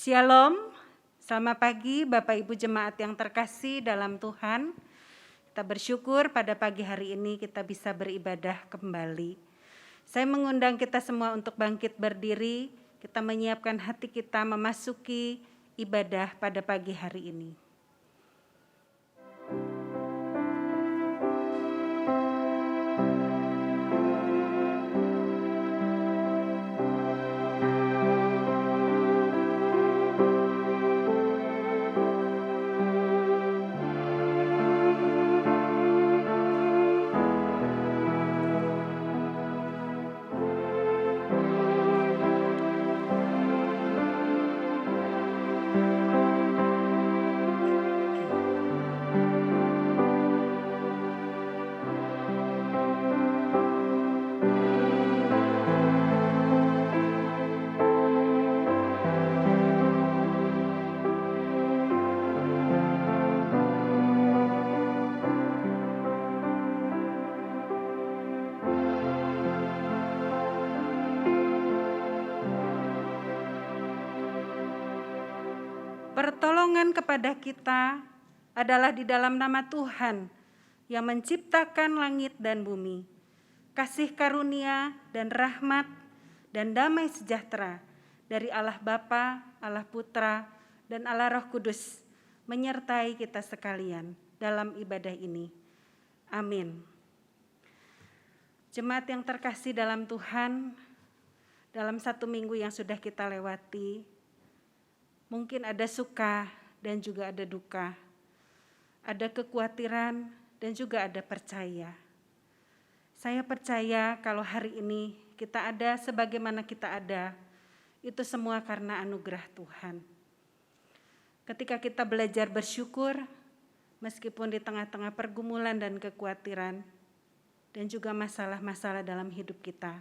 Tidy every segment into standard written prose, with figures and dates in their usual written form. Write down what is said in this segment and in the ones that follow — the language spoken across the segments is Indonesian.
Shalom, selamat pagi Bapak Ibu Jemaat yang terkasih dalam Tuhan. Kita bersyukur pada pagi hari ini kita bisa beribadah kembali. Saya mengundang kita semua untuk bangkit berdiri, kita menyiapkan hati kita memasuki ibadah pada pagi hari ini. Pertolongan kepada kita adalah di dalam nama Tuhan yang menciptakan langit dan bumi. Kasih karunia dan rahmat dan damai sejahtera dari Allah Bapa, Allah Putra, dan Allah Roh Kudus menyertai kita sekalian dalam ibadah ini. Amin. Jemaat yang terkasih dalam Tuhan, dalam satu minggu yang sudah kita lewati, mungkin ada suka dan juga ada duka, ada kekhawatiran dan juga ada percaya. Saya percaya kalau hari ini kita ada sebagaimana kita ada, itu semua karena anugerah Tuhan. Ketika kita belajar bersyukur, meskipun di tengah-tengah pergumulan dan kekhawatiran, dan juga masalah-masalah dalam hidup kita,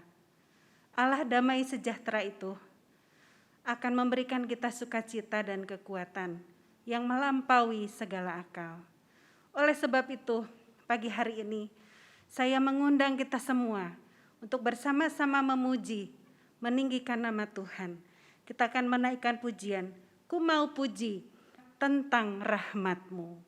Allah damai sejahtera itu akan memberikan kita sukacita dan kekuatan yang melampaui segala akal. Oleh sebab itu, pagi hari ini saya mengundang kita semua untuk bersama-sama memuji, meninggikan nama Tuhan. Kita akan menaikkan pujian, ku mau puji tentang rahmat-Mu.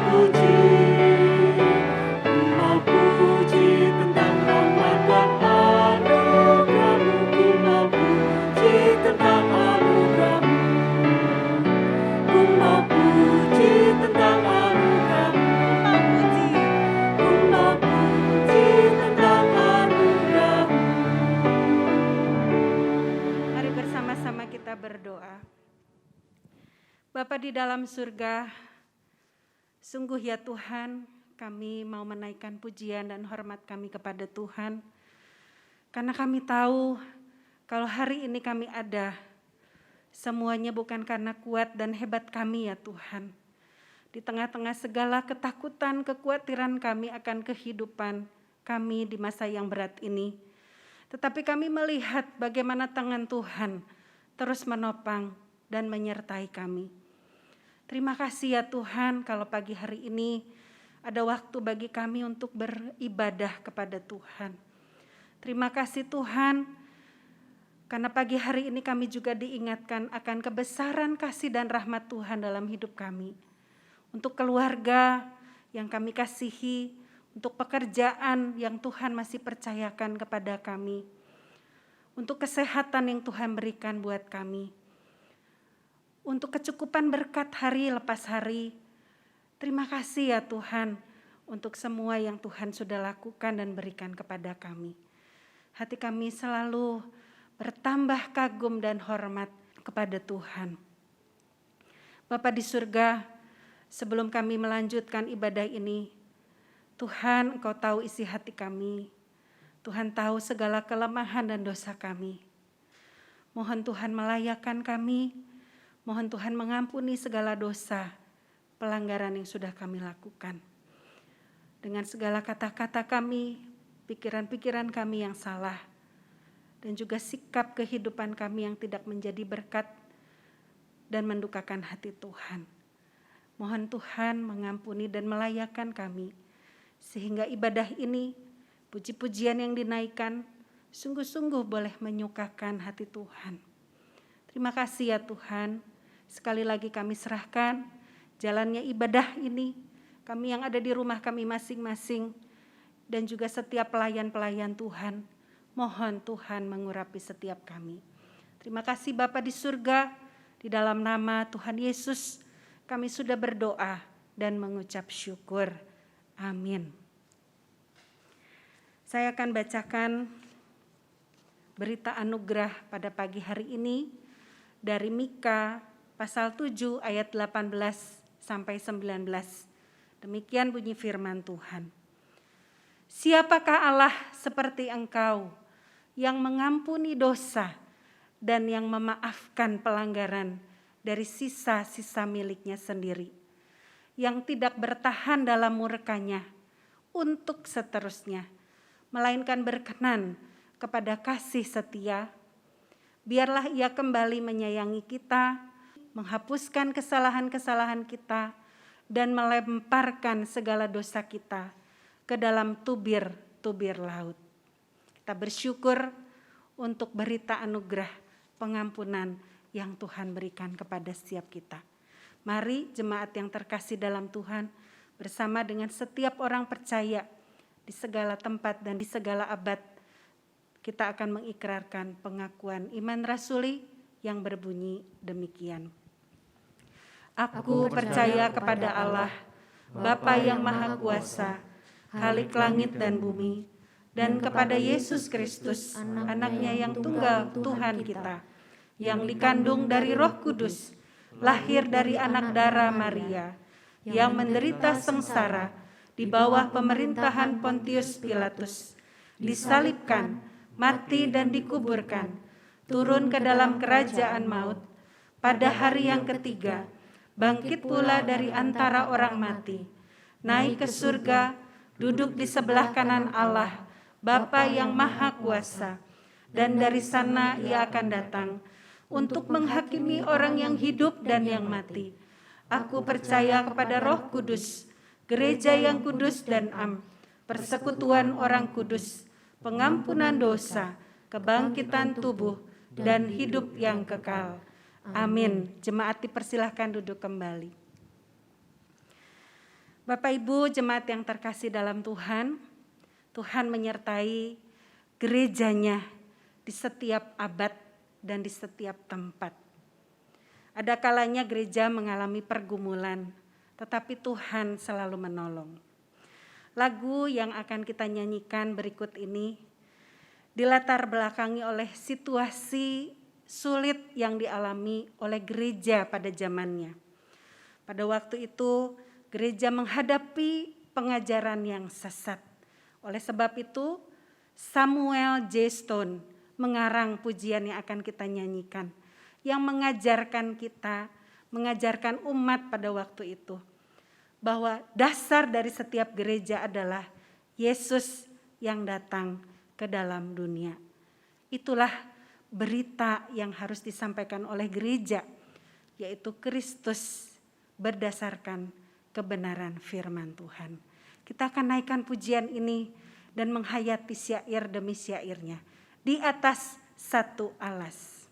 Ku dalam surga, sungguh ya Tuhan, kami mau menaikkan pujian dan hormat kami kepada Tuhan. Karena kami tahu kalau hari ini kami ada, semuanya bukan karena kuat dan hebat kami ya Tuhan. Di tengah-tengah segala ketakutan, kekhawatiran kami akan kehidupan kami di masa yang berat ini. Tetapi kami melihat bagaimana tangan Tuhan terus menopang dan menyertai kami. Terima kasih ya Tuhan kalau pagi hari ini ada waktu bagi kami untuk beribadah kepada Tuhan. Terima kasih Tuhan, karena pagi hari ini kami juga diingatkan akan kebesaran kasih dan rahmat Tuhan dalam hidup kami. Untuk keluarga yang kami kasihi, untuk pekerjaan yang Tuhan masih percayakan kepada kami, untuk kesehatan yang Tuhan berikan buat kami, untuk kecukupan berkat hari lepas hari. Terima kasih ya Tuhan untuk semua yang Tuhan sudah lakukan dan berikan kepada kami. Hati kami selalu bertambah kagum dan hormat kepada Tuhan. Bapa di surga, sebelum kami melanjutkan ibadah ini, Tuhan, Engkau tahu isi hati kami. Tuhan tahu segala kelemahan dan dosa kami. Mohon Tuhan melayakkan kami, mohon Tuhan mengampuni segala dosa, pelanggaran yang sudah kami lakukan. Dengan segala kata-kata kami, pikiran-pikiran kami yang salah, dan juga sikap kehidupan kami yang tidak menjadi berkat dan mendukakan hati Tuhan. Mohon Tuhan mengampuni dan melayakkan kami, sehingga ibadah ini, puji-pujian yang dinaikkan, sungguh-sungguh boleh menyukakan hati Tuhan. Terima kasih ya Tuhan, sekali lagi kami serahkan jalannya ibadah ini, kami yang ada di rumah kami masing-masing, dan juga setiap pelayan-pelayan Tuhan, mohon Tuhan mengurapi setiap kami. Terima kasih Bapa di surga, di dalam nama Tuhan Yesus kami sudah berdoa dan mengucap syukur. Amin. Saya akan bacakan berita anugerah pada pagi hari ini dari Mika pasal 7 ayat 18 sampai 19. Demikian bunyi firman Tuhan. Siapakah Allah seperti Engkau yang mengampuni dosa dan yang memaafkan pelanggaran dari sisa-sisa miliknya sendiri, yang tidak bertahan dalam murkanya untuk seterusnya, melainkan berkenan kepada kasih setia. Biarlah Ia kembali menyayangi kita, menghapuskan kesalahan-kesalahan kita, dan melemparkan segala dosa kita ke dalam tubir-tubir laut. Kita bersyukur untuk berita anugerah pengampunan yang Tuhan berikan kepada setiap kita. Mari jemaat yang terkasih dalam Tuhan, bersama dengan setiap orang percaya di segala tempat dan di segala abad, kita akan mengikrarkan pengakuan iman rasuli yang berbunyi demikian. Aku percaya kepada Allah, Bapa yang Maha Kuasa, Khalik langit dan bumi, dan kepada Yesus Kristus, anaknya yang tunggal Tuhan kita, yang dikandung dari Roh Kudus, lahir dari anak darah Maria, yang menderita sengsara di bawah pemerintahan Pontius Pilatus, disalibkan, mati dan dikuburkan, turun ke dalam kerajaan maut, pada hari yang ketiga, bangkit pula dari antara orang mati, naik ke surga, duduk di sebelah kanan Allah, Bapa yang Maha Kuasa, dan dari sana Ia akan datang untuk menghakimi orang yang hidup dan yang mati. Aku percaya kepada Roh Kudus, gereja yang kudus dan am, persekutuan orang kudus, pengampunan dosa, kebangkitan tubuh, dan hidup yang kekal. Amin. Jemaat dipersilahkan duduk kembali. Bapak Ibu jemaat yang terkasih dalam Tuhan, Tuhan menyertai gerejanya di setiap abad dan di setiap tempat. Ada kalanya gereja mengalami pergumulan, tetapi Tuhan selalu menolong. Lagu yang akan kita nyanyikan berikut ini dilatar belakangi oleh situasi sulit yang dialami oleh gereja pada zamannya. Pada waktu itu gereja menghadapi pengajaran yang sesat. Oleh sebab itu Samuel J. Stone mengarang pujian yang akan kita nyanyikan, yang mengajarkan kita, mengajarkan umat pada waktu itu, bahwa dasar dari setiap gereja adalah Yesus yang datang ke dalam dunia. Itulah berita yang harus disampaikan oleh gereja, yaitu Kristus berdasarkan kebenaran firman Tuhan. Kita akan naikkan pujian ini dan menghayati syair demi syairnya di atas satu alas.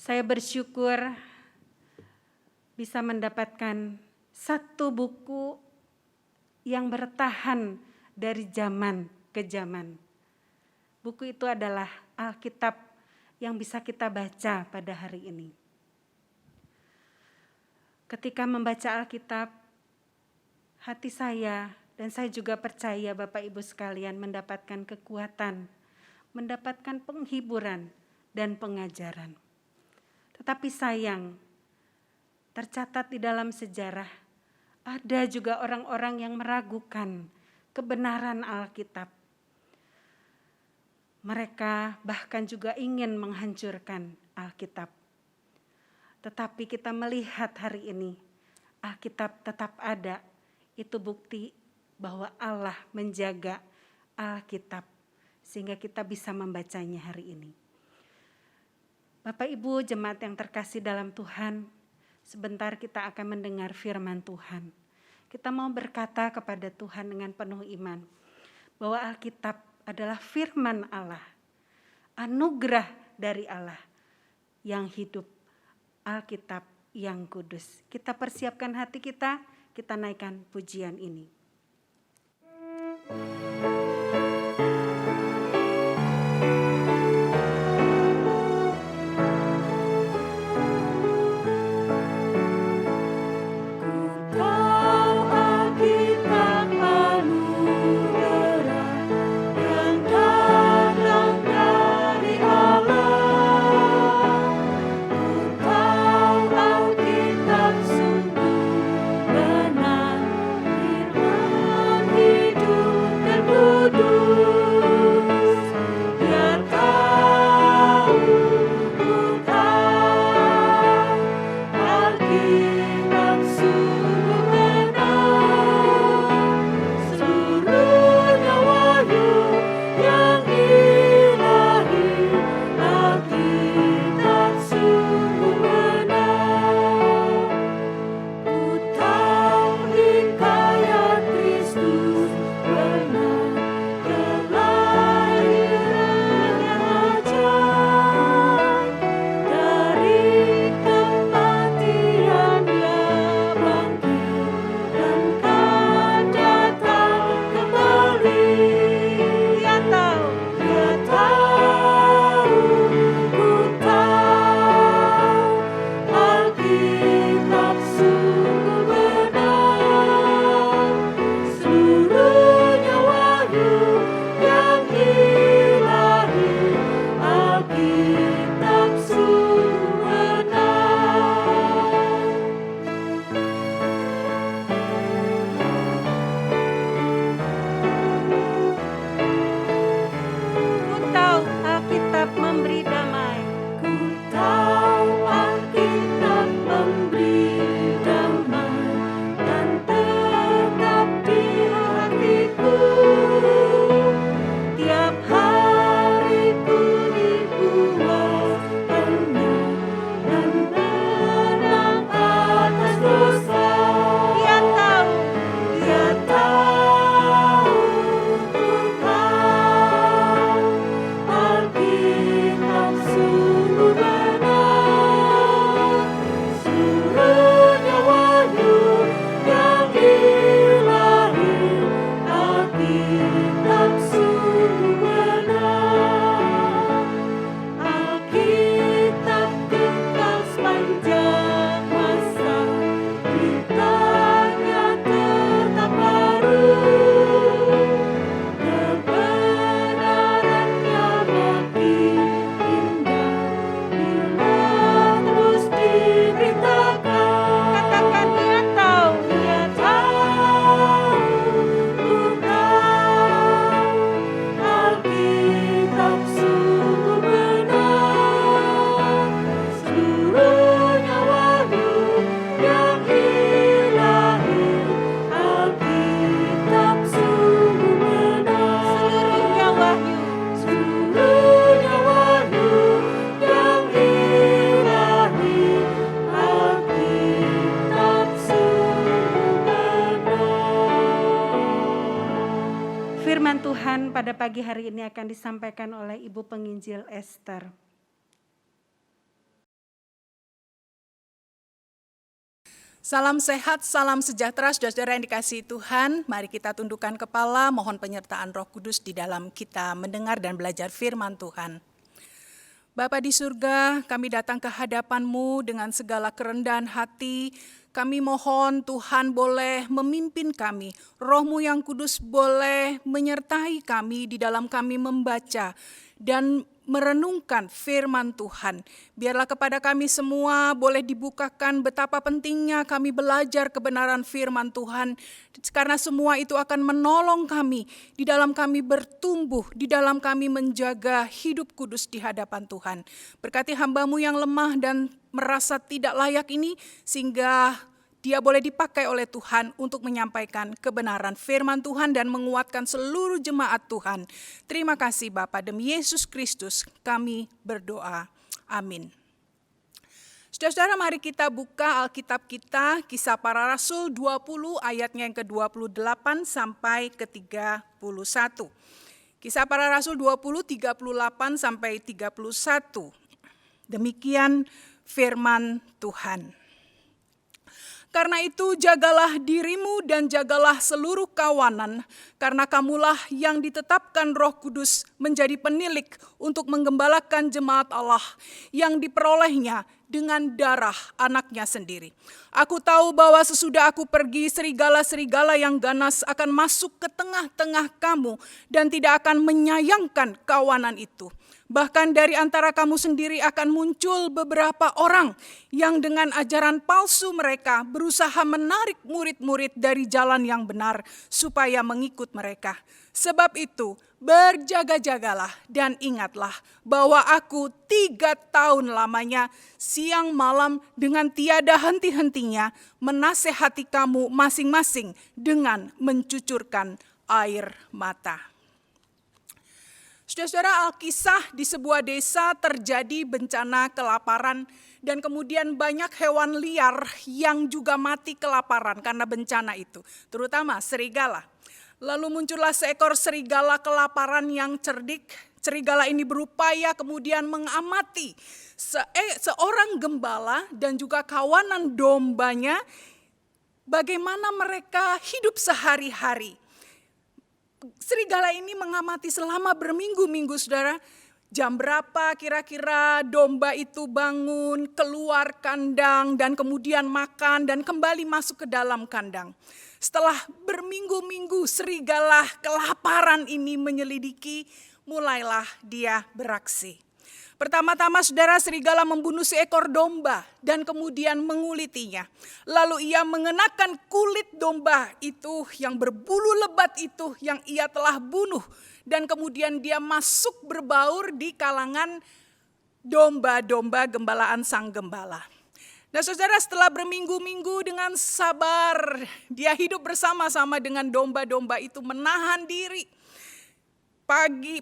Saya bersyukur bisa mendapatkan satu buku yang bertahan dari zaman ke zaman. Buku itu adalah Alkitab yang bisa kita baca pada hari ini. Ketika membaca Alkitab, hati saya dan saya juga percaya Bapak Ibu sekalian mendapatkan kekuatan, mendapatkan penghiburan dan pengajaran. Tetapi sayang, tercatat di dalam sejarah, ada juga orang-orang yang meragukan kebenaran Alkitab. Mereka bahkan juga ingin menghancurkan Alkitab. Tetapi kita melihat hari ini, Alkitab tetap ada. Itu bukti bahwa Allah menjaga Alkitab, sehingga kita bisa membacanya hari ini. Bapak Ibu jemaat yang terkasih dalam Tuhan, sebentar kita akan mendengar firman Tuhan. Kita mau berkata kepada Tuhan dengan penuh iman, bahwa Alkitab adalah firman Allah, anugerah dari Allah yang hidup, Alkitab yang kudus. Kita persiapkan hati kita naikkan pujian ini. pada pagi hari ini akan disampaikan oleh Ibu Penginjil Esther. Salam sehat, salam sejahtera, saudara-saudara yang dikasihi Tuhan. Mari kita tundukkan kepala, mohon penyertaan Roh Kudus di dalam kita mendengar dan belajar firman Tuhan. Bapa di surga, kami datang ke hadapan-Mu dengan segala kerendahan hati. Kami mohon Tuhan boleh memimpin kami. Roh-Mu yang kudus boleh menyertai kami di dalam kami membaca dan merenungkan firman Tuhan. Biarlah kepada kami semua boleh dibukakan betapa pentingnya kami belajar kebenaran firman Tuhan. Karena semua itu akan menolong kami, di dalam kami bertumbuh, di dalam kami menjaga hidup kudus di hadapan Tuhan. Berkati hamba-Mu yang lemah dan merasa tidak layak ini, sehingga dia boleh dipakai oleh Tuhan untuk menyampaikan kebenaran firman Tuhan dan menguatkan seluruh jemaat Tuhan. Terima kasih Bapa, demi Yesus Kristus kami berdoa. Amin. Saudara-saudara, mari kita buka Alkitab kita, Kisah Para Rasul 20 ayatnya yang ke-28 sampai ke-31. Kisah Para Rasul 20, 38 sampai 31. Demikian firman Tuhan. Karena itu jagalah dirimu dan jagalah seluruh kawanan, karena kamulah yang ditetapkan Roh Kudus menjadi penilik untuk menggembalakan jemaat Allah yang diperolehnya dengan darah anaknya sendiri. Aku tahu bahwa sesudah aku pergi, serigala-serigala yang ganas akan masuk ke tengah-tengah kamu dan tidak akan menyayangkan kawanan itu. Bahkan dari antara kamu sendiri akan muncul beberapa orang yang dengan ajaran palsu mereka berusaha menarik murid-murid dari jalan yang benar supaya mengikut mereka. Sebab itu berjaga-jagalah dan ingatlah bahwa aku 3 tahun lamanya siang malam dengan tiada henti-hentinya menasehati kamu masing-masing dengan mencucurkan air mata. Saudara-saudara, Alkisah di sebuah desa terjadi bencana kelaparan dan kemudian banyak hewan liar yang juga mati kelaparan karena bencana itu, terutama serigala. Lalu muncullah seekor serigala kelaparan yang cerdik. Serigala ini berupaya kemudian mengamati seorang gembala dan juga kawanan dombanya, bagaimana mereka hidup sehari-hari. Serigala ini mengamati selama berminggu-minggu, saudara. Jam berapa kira-kira domba itu bangun, keluar kandang, dan kemudian makan, dan kembali masuk ke dalam kandang. Setelah berminggu-minggu serigala kelaparan ini menyelidiki, mulailah dia beraksi. Pertama-tama saudara, serigala membunuh seekor domba dan kemudian mengulitinya. Lalu ia mengenakan kulit domba itu yang berbulu lebat itu yang ia telah bunuh. Dan kemudian dia masuk berbaur di kalangan domba-domba gembalaan sang gembala. Nah saudara, setelah berminggu-minggu dengan sabar, dia hidup bersama-sama dengan domba-domba itu, menahan diri.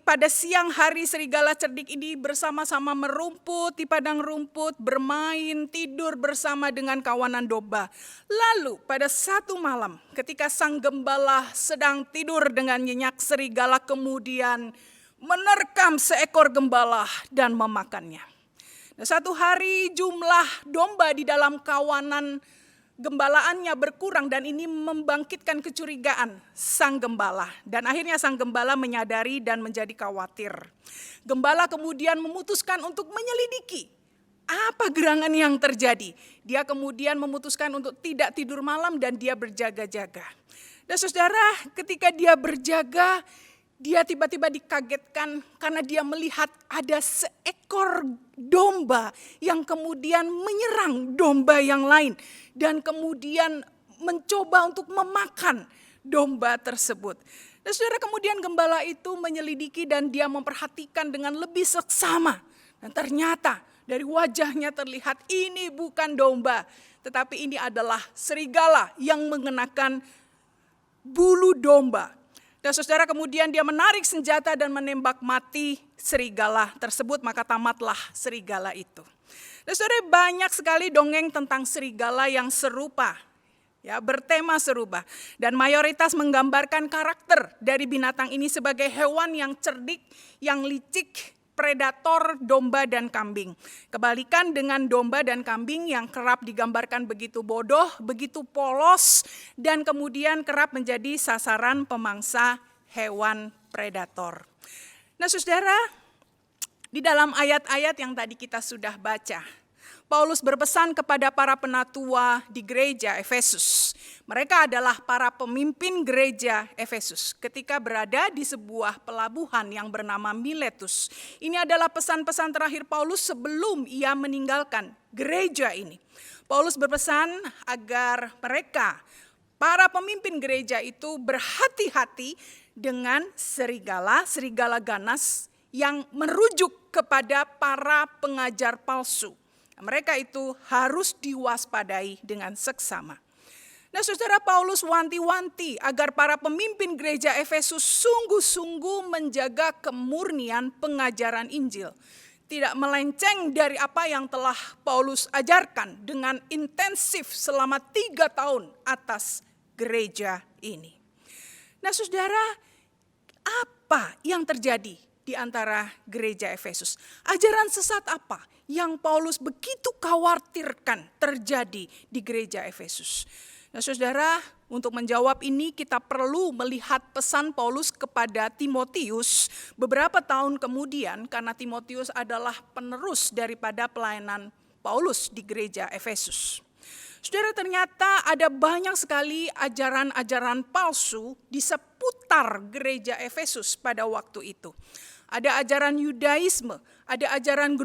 Pada siang hari serigala cerdik ini bersama-sama merumput di padang rumput, bermain, tidur bersama dengan kawanan domba. Lalu pada satu malam ketika sang gembala sedang tidur dengan nyenyak, serigala kemudian menerkam seekor gembala dan memakannya. Nah, satu hari jumlah domba di dalam kawanan gembalaannya berkurang dan ini membangkitkan kecurigaan sang gembala. Dan akhirnya sang gembala menyadari dan menjadi khawatir. Gembala kemudian memutuskan untuk menyelidiki apa gerangan yang terjadi. Dia kemudian memutuskan untuk tidak tidur malam dan dia berjaga-jaga. Dan saudara, ketika dia berjaga, dia tiba-tiba dikagetkan karena dia melihat ada seekor domba yang kemudian menyerang domba yang lain dan kemudian mencoba untuk memakan domba tersebut. Dan saudara, kemudian gembala itu menyelidiki dan dia memperhatikan dengan lebih seksama. Dan ternyata dari wajahnya terlihat ini bukan domba, tetapi ini adalah serigala yang mengenakan bulu domba. Dan saudara, kemudian dia menarik senjata dan menembak mati serigala tersebut, maka tamatlah serigala itu. Dan saudara, banyak sekali dongeng tentang serigala yang serupa. ya, bertema serupa. Dan mayoritas menggambarkan karakter dari binatang ini sebagai hewan yang cerdik, yang licik, predator domba dan kambing. Kebalikan dengan domba dan kambing yang kerap digambarkan begitu bodoh, begitu polos, dan kemudian kerap menjadi sasaran pemangsa hewan predator. Nah, saudara, di dalam ayat-ayat yang tadi kita sudah baca, Paulus berpesan kepada para penatua di gereja Efesus. Mereka adalah para pemimpin gereja Efesus ketika berada di sebuah pelabuhan yang bernama Miletus. Ini adalah pesan-pesan terakhir Paulus sebelum ia meninggalkan gereja ini. Paulus berpesan agar mereka, para pemimpin gereja itu, berhati-hati dengan serigala ganas yang merujuk kepada para pengajar palsu. Mereka itu harus diwaspadai dengan seksama. Nah, saudara, Paulus wanti-wanti agar para pemimpin gereja Efesus sungguh-sungguh menjaga kemurnian pengajaran Injil. Tidak melenceng dari apa yang telah Paulus ajarkan dengan intensif selama 3 tahun atas gereja ini. Nah, saudara, apa yang terjadi di antara gereja Efesus? Ajaran sesat apa yang Paulus begitu khawatirkan terjadi di gereja Efesus? Nah, saudara, untuk menjawab ini kita perlu melihat pesan Paulus kepada Timotius beberapa tahun kemudian, karena Timotius adalah penerus daripada pelayanan Paulus di gereja Efesus. Saudara, ternyata ada banyak sekali ajaran-ajaran palsu di seputar gereja Efesus pada waktu itu. Ada ajaran Yudaisme, ada ajaran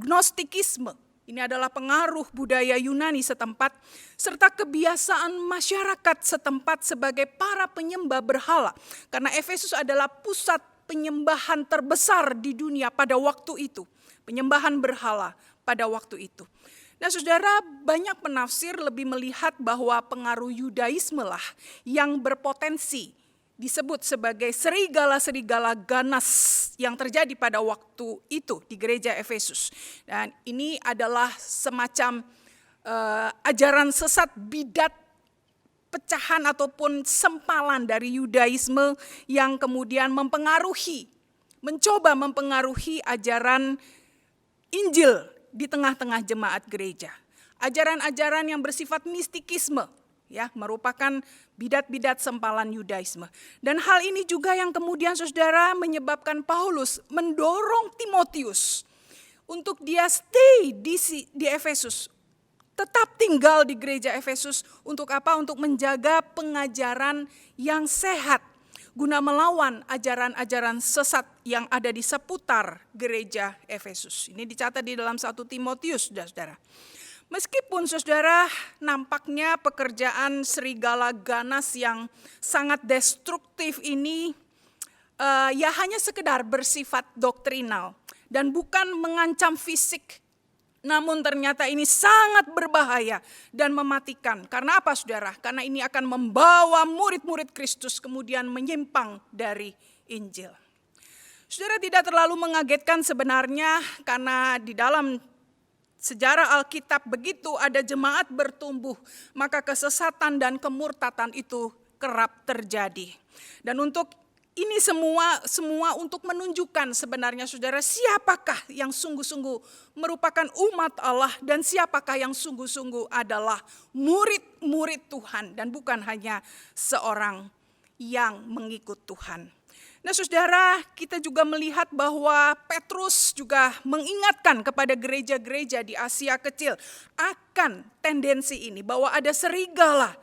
Gnostikisme. Ini adalah pengaruh budaya Yunani setempat, serta kebiasaan masyarakat setempat sebagai para penyembah berhala. Karena Efesus adalah pusat penyembahan terbesar di dunia pada waktu itu. Penyembahan berhala pada waktu itu. Nah, saudara, banyak penafsir lebih melihat bahwa pengaruh Yudaisme lah yang berpotensi disebut sebagai serigala-serigala ganas yang terjadi pada waktu itu di gereja Efesus. Dan ini adalah semacam ajaran sesat, bidat, pecahan ataupun sempalan dari Yudaisme yang kemudian mencoba mempengaruhi ajaran Injil di tengah-tengah jemaat gereja. Ajaran-ajaran yang bersifat mistikisme, ya, merupakan bidat-bidat sempalan Yudaisme. Dan hal ini juga yang kemudian, saudara, menyebabkan Paulus mendorong Timotius untuk dia stay di Efesus, tetap tinggal di gereja Efesus. Untuk apa? Untuk menjaga pengajaran yang sehat, guna melawan ajaran-ajaran sesat yang ada di seputar gereja Efesus. Ini dicatat di dalam 1 Timotius, saudara. Meskipun, saudara, nampaknya pekerjaan serigala ganas yang sangat destruktif ini ya hanya sekedar bersifat doktrinal dan bukan mengancam fisik. Namun ternyata ini sangat berbahaya dan mematikan. Karena apa, saudara? Karena ini akan membawa murid-murid Kristus kemudian menyimpang dari Injil. Saudara, tidak terlalu mengagetkan sebenarnya, karena di dalam sejarah Alkitab begitu ada jemaat bertumbuh, maka kesesatan dan kemurtatan itu kerap terjadi. Dan untuk ini semua untuk menunjukkan sebenarnya, saudara, siapakah yang sungguh-sungguh merupakan umat Allah dan siapakah yang sungguh-sungguh adalah murid-murid Tuhan dan bukan hanya seorang yang mengikut Tuhan. Nah, saudara, kita juga melihat bahwa Petrus juga mengingatkan kepada gereja-gereja di Asia Kecil akan tendensi ini, bahwa ada serigala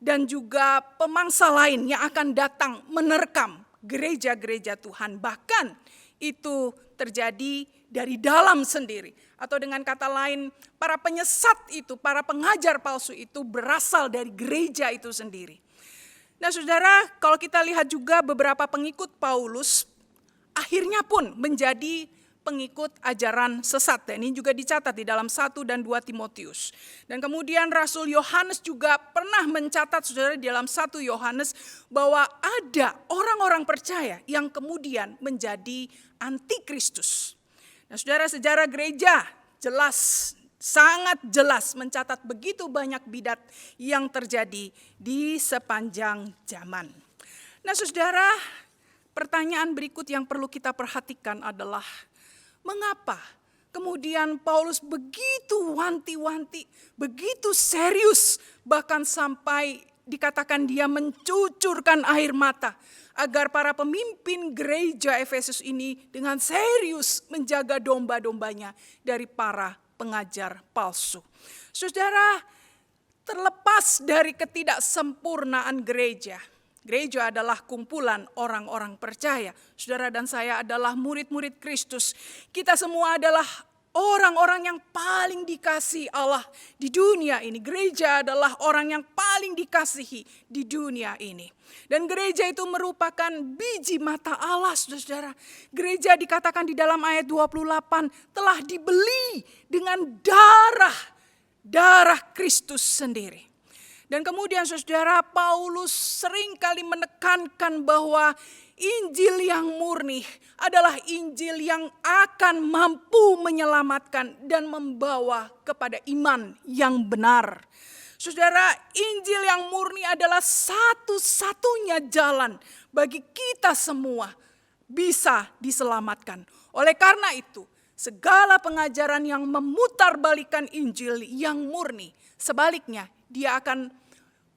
dan juga pemangsa lain yang akan datang menerkam gereja-gereja Tuhan. Bahkan itu terjadi dari dalam sendiri. Atau dengan kata lain, para penyesat itu, para pengajar palsu itu berasal dari gereja itu sendiri. Nah, saudara, kalau kita lihat juga beberapa pengikut Paulus akhirnya pun menjadi pengikut ajaran sesat. Dan ini juga dicatat di dalam 1 dan 2 Timotius. Dan kemudian Rasul Yohanes juga pernah mencatat, saudara, di dalam 1 Yohanes bahwa ada orang-orang percaya yang kemudian menjadi antikristus. Nah, saudara, sejarah gereja jelas sangat jelas mencatat begitu banyak bidat yang terjadi di sepanjang zaman. Nah saudara, pertanyaan berikut yang perlu kita perhatikan adalah mengapa kemudian Paulus begitu wanti-wanti, begitu serius, bahkan sampai dikatakan dia mencucurkan air mata agar para pemimpin gereja Efesus ini dengan serius menjaga domba-dombanya dari para pengajar palsu. Saudara, terlepas dari ketidaksempurnaan gereja, gereja adalah kumpulan orang-orang percaya. Saudara dan saya adalah murid-murid Kristus. Kita semua adalah orang-orang yang paling dikasihi Allah di dunia ini. Gereja adalah orang yang paling dikasihi di dunia ini. Dan gereja itu merupakan biji mata Allah, saudara. Gereja dikatakan di dalam ayat 28 telah dibeli dengan darah Kristus sendiri. Dan kemudian saudara, Paulus seringkali menekankan bahwa Injil yang murni adalah Injil yang akan mampu menyelamatkan dan membawa kepada iman yang benar. Saudara, Injil yang murni adalah satu-satunya jalan bagi kita semua bisa diselamatkan. Oleh karena itu, segala pengajaran yang memutarbalikkan Injil yang murni, sebaliknya dia akan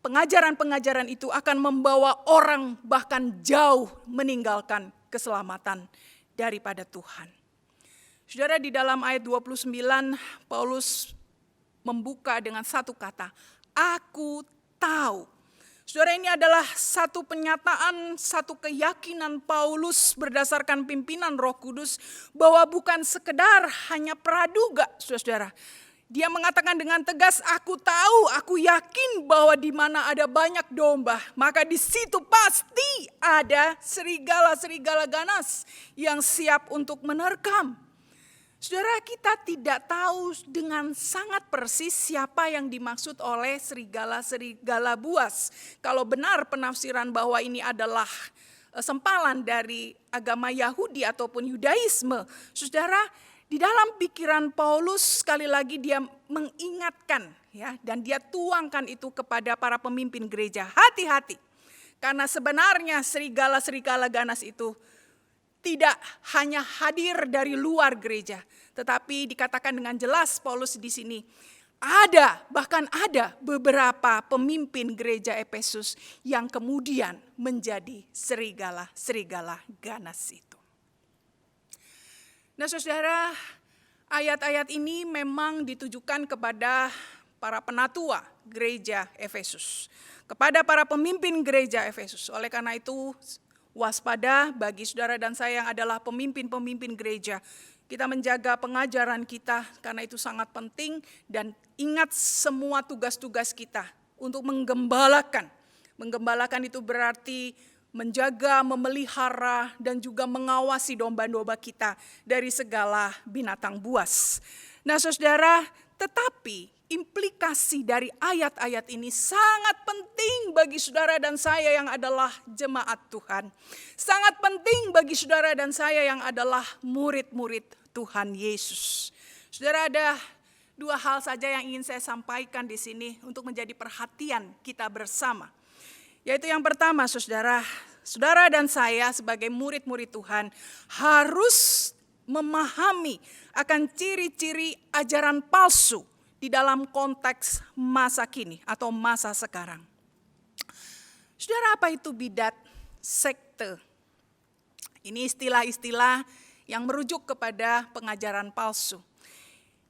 pengajaran-pengajaran itu akan membawa orang bahkan jauh meninggalkan keselamatan daripada Tuhan. Saudara, di dalam ayat 29 Paulus membuka dengan satu kata, aku tahu. Saudara, ini adalah satu penyataan, satu keyakinan Paulus berdasarkan pimpinan Roh Kudus bahwa bukan sekedar hanya praduga, saudara. Dia mengatakan dengan tegas, aku tahu, aku yakin bahwa di mana ada banyak domba, maka di situ pasti ada serigala-serigala ganas yang siap untuk menerkam. Saudara, kita tidak tahu dengan sangat persis siapa yang dimaksud oleh serigala-serigala buas. Kalau benar penafsiran bahwa ini adalah sempalan dari agama Yahudi ataupun Yudaisme, saudara, di dalam pikiran Paulus sekali lagi dia mengingatkan ya, dan dia tuangkan itu kepada para pemimpin gereja. Hati-hati, karena sebenarnya serigala-serigala ganas itu tidak hanya hadir dari luar gereja, tetapi dikatakan dengan jelas Paulus di sini bahkan ada beberapa pemimpin gereja Efesus yang kemudian menjadi serigala-serigala ganas itu. Nah saudara, ayat-ayat ini memang ditujukan kepada para penatua gereja Efesus, kepada para pemimpin gereja Efesus. Oleh karena itu, waspada bagi saudara dan saya yang adalah pemimpin-pemimpin gereja. Kita menjaga pengajaran kita karena itu sangat penting, dan ingat semua tugas-tugas kita untuk menggembalakan. Menggembalakan itu berarti menjaga, memelihara, dan juga mengawasi domba-domba kita dari segala binatang buas. Nah saudara, tetapi implikasi dari ayat-ayat ini sangat penting bagi saudara dan saya yang adalah jemaat Tuhan. Sangat penting bagi saudara dan saya yang adalah murid-murid Tuhan Yesus. Saudara, ada dua hal saja yang ingin saya sampaikan di sini untuk menjadi perhatian kita bersama. Yaitu yang pertama, saudara dan saya sebagai murid-murid Tuhan harus memahami akan ciri-ciri ajaran palsu di dalam konteks masa kini atau masa sekarang. Saudara, apa itu bidat, sekte? Ini istilah-istilah yang merujuk kepada pengajaran palsu.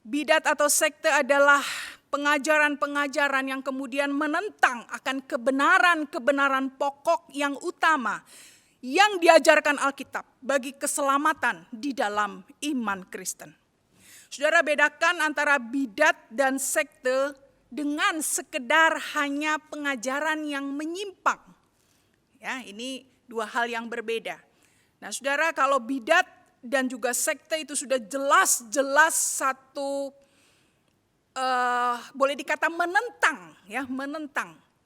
Bidat atau sekte adalah pengajaran-pengajaran yang kemudian menentang akan kebenaran-kebenaran pokok yang utama yang diajarkan Alkitab bagi keselamatan di dalam iman Kristen. Saudara, bedakan antara bidat dan sekte dengan sekedar hanya pengajaran yang menyimpang. Ya, ini dua hal yang berbeda. Nah, saudara, kalau bidat dan juga sekte itu sudah jelas-jelas satu boleh dikata menentang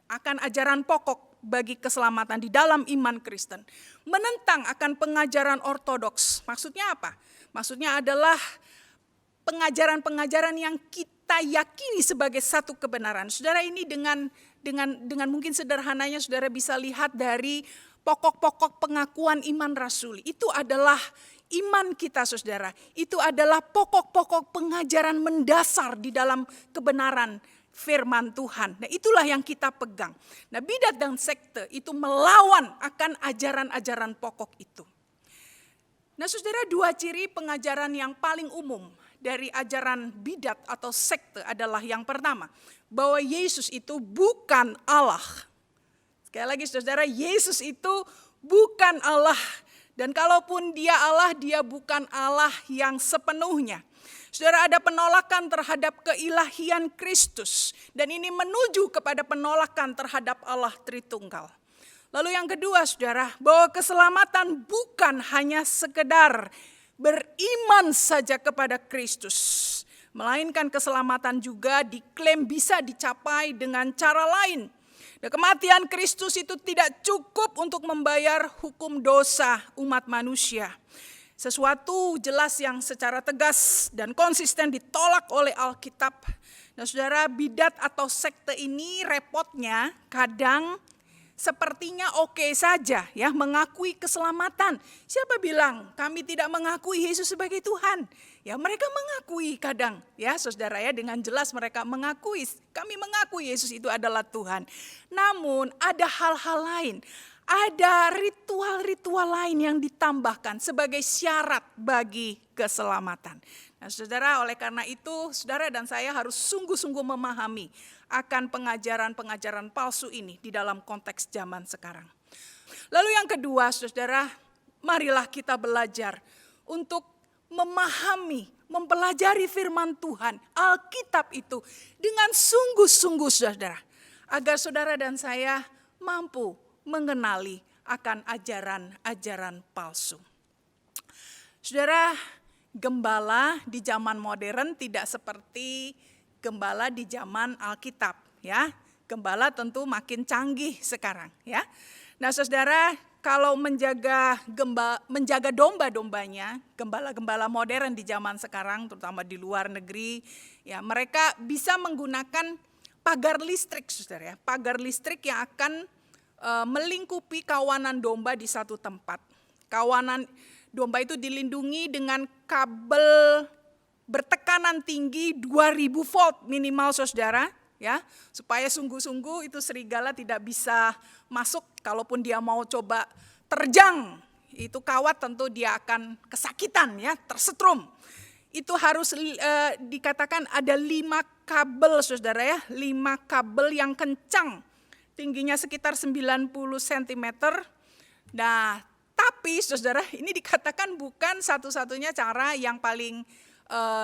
akan ajaran pokok bagi keselamatan di dalam iman Kristen. Menentang akan pengajaran ortodoks. Maksudnya apa? Maksudnya adalah pengajaran-pengajaran yang kita kita yakini sebagai satu kebenaran. Saudara, ini dengan mungkin sederhananya saudara bisa lihat dari pokok-pokok pengakuan iman rasuli. Itu adalah iman kita, saudara. Itu adalah pokok-pokok pengajaran mendasar di dalam kebenaran firman Tuhan. Nah, itulah yang kita pegang. Nah, bidat dan sekte itu melawan akan ajaran-ajaran pokok itu. Nah, saudara, dua ciri pengajaran yang paling umum dari ajaran bidat atau sekte adalah yang pertama, bahwa Yesus itu bukan Allah. Sekali lagi saudara, Yesus itu bukan Allah. Dan kalaupun dia Allah, dia bukan Allah yang sepenuhnya. Saudara, ada penolakan terhadap keilahian Kristus. Dan ini menuju kepada penolakan terhadap Allah Tritunggal. Lalu yang kedua saudara, bahwa keselamatan bukan hanya sekedar beriman saja kepada Kristus, melainkan keselamatan juga diklaim bisa dicapai dengan cara lain. Dan kematian Kristus itu tidak cukup untuk membayar hukum dosa umat manusia. Sesuatu jelas yang secara tegas dan konsisten ditolak oleh Alkitab. Nah, saudara, bidat atau sekte ini repotnya kadang sepertinya oke saja ya, mengakui keselamatan. Siapa bilang kami tidak mengakui Yesus sebagai Tuhan? Ya, mereka mengakui kadang ya saudara ya, dengan jelas mereka mengakui, kami mengakui Yesus itu adalah Tuhan. Namun ada hal-hal lain, ada ritual-ritual lain yang ditambahkan sebagai syarat bagi keselamatan. Nah, saudara, oleh karena itu saudara dan saya harus sungguh-sungguh memahami akan pengajaran-pengajaran palsu ini di dalam konteks zaman sekarang. Lalu yang kedua, saudara, marilah kita belajar untuk memahami, mempelajari firman Tuhan, Alkitab itu dengan sungguh-sungguh, saudara, agar saudara dan saya mampu mengenali akan ajaran-ajaran palsu. Saudara, gembala di zaman modern tidak seperti gembala di zaman Alkitab ya. Gembala tentu makin canggih sekarang ya. Nah, saudara, kalau menjaga domba-dombanya, gembala-gembala modern di zaman sekarang terutama di luar negeri ya, mereka bisa menggunakan pagar listrik, saudara ya. Pagar listrik yang akan melingkupi kawanan domba di satu tempat. Kawanan domba itu dilindungi dengan kabel bertekanan tinggi 2000 volt minimal, saudara ya, supaya sungguh-sungguh itu serigala tidak bisa masuk. Kalaupun dia mau coba terjang itu kawat, tentu dia akan kesakitan ya, tersetrum. Itu harus dikatakan ada 5 kabel, saudara ya, 5 kabel yang kencang, tingginya sekitar 90 cm. Nah, tapi saudara, ini dikatakan bukan satu-satunya cara yang paling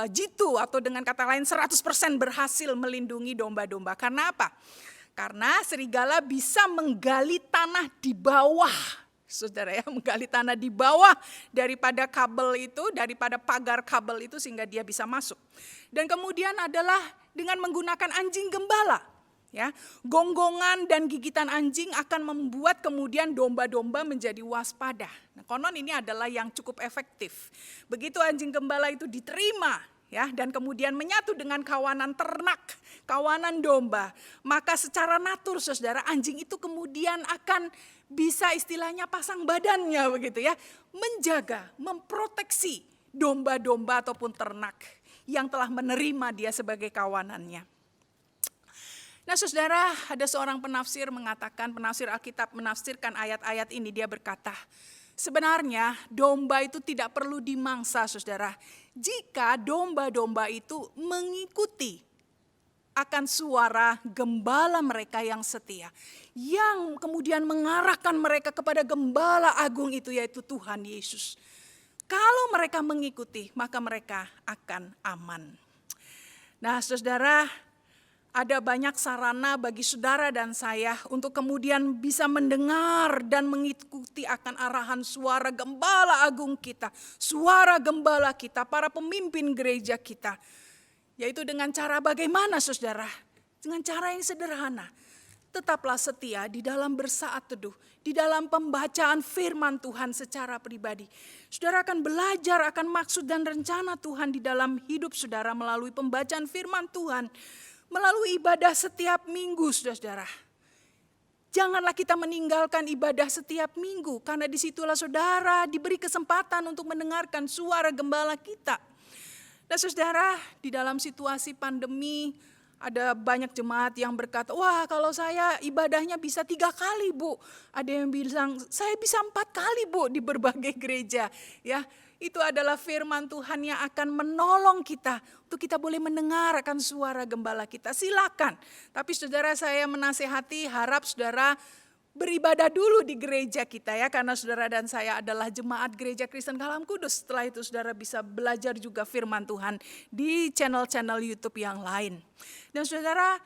jitu atau dengan kata lain 100% berhasil melindungi domba-domba. Karena apa? Karena serigala bisa menggali tanah di bawah, saudara ya, menggali tanah di bawah daripada kabel itu, daripada pagar kabel itu sehingga dia bisa masuk. Dan kemudian adalah dengan menggunakan anjing gembala. Ya, gonggongan dan gigitan anjing akan membuat kemudian domba-domba menjadi waspada. Nah, konon ini adalah yang cukup efektif. Begitu anjing gembala itu diterima ya, dan kemudian menyatu dengan kawanan ternak, kawanan domba, maka secara natur, saudara, anjing itu kemudian akan bisa istilahnya pasang badannya begitu ya, menjaga, memproteksi domba-domba ataupun ternak yang telah menerima dia sebagai kawanannya. Nah, saudara, ada seorang penafsir mengatakan, penafsir Alkitab menafsirkan ayat-ayat ini, dia berkata, sebenarnya domba itu tidak perlu dimangsa, saudara, jika domba-domba itu mengikuti akan suara gembala mereka yang setia, yang kemudian mengarahkan mereka kepada gembala agung itu, yaitu Tuhan Yesus. Kalau mereka mengikuti, maka mereka akan aman. Nah, saudara, ada banyak sarana bagi saudara dan saya untuk kemudian bisa mendengar dan mengikuti akan arahan suara gembala agung kita, suara gembala kita, para pemimpin gereja kita. Yaitu dengan cara bagaimana, saudara? Dengan cara yang sederhana. Tetaplah setia di dalam bersaat teduh, di dalam pembacaan firman Tuhan secara pribadi. Saudara akan belajar akan maksud dan rencana Tuhan di dalam hidup saudara melalui pembacaan firman Tuhan, melalui ibadah setiap minggu, saudara. Janganlah kita meninggalkan ibadah setiap minggu, karena disitulah saudara diberi kesempatan untuk mendengarkan suara gembala kita. Dan saudara, di dalam situasi pandemi, ada banyak jemaat yang berkata, wah kalau saya ibadahnya bisa 3 kali Bu. Ada yang bilang, saya bisa 4 kali Bu di berbagai gereja. Ya, itu adalah firman Tuhan yang akan menolong kita untuk kita boleh mendengarkan suara gembala kita. Silakan. Tapi saudara, saya menasehati, harap saudara beribadah dulu di gereja kita ya, karena saudara dan saya adalah jemaat Gereja Kristen Kalam Kudus. Setelah itu saudara bisa belajar juga firman Tuhan di channel-channel YouTube yang lain. Dan saudara,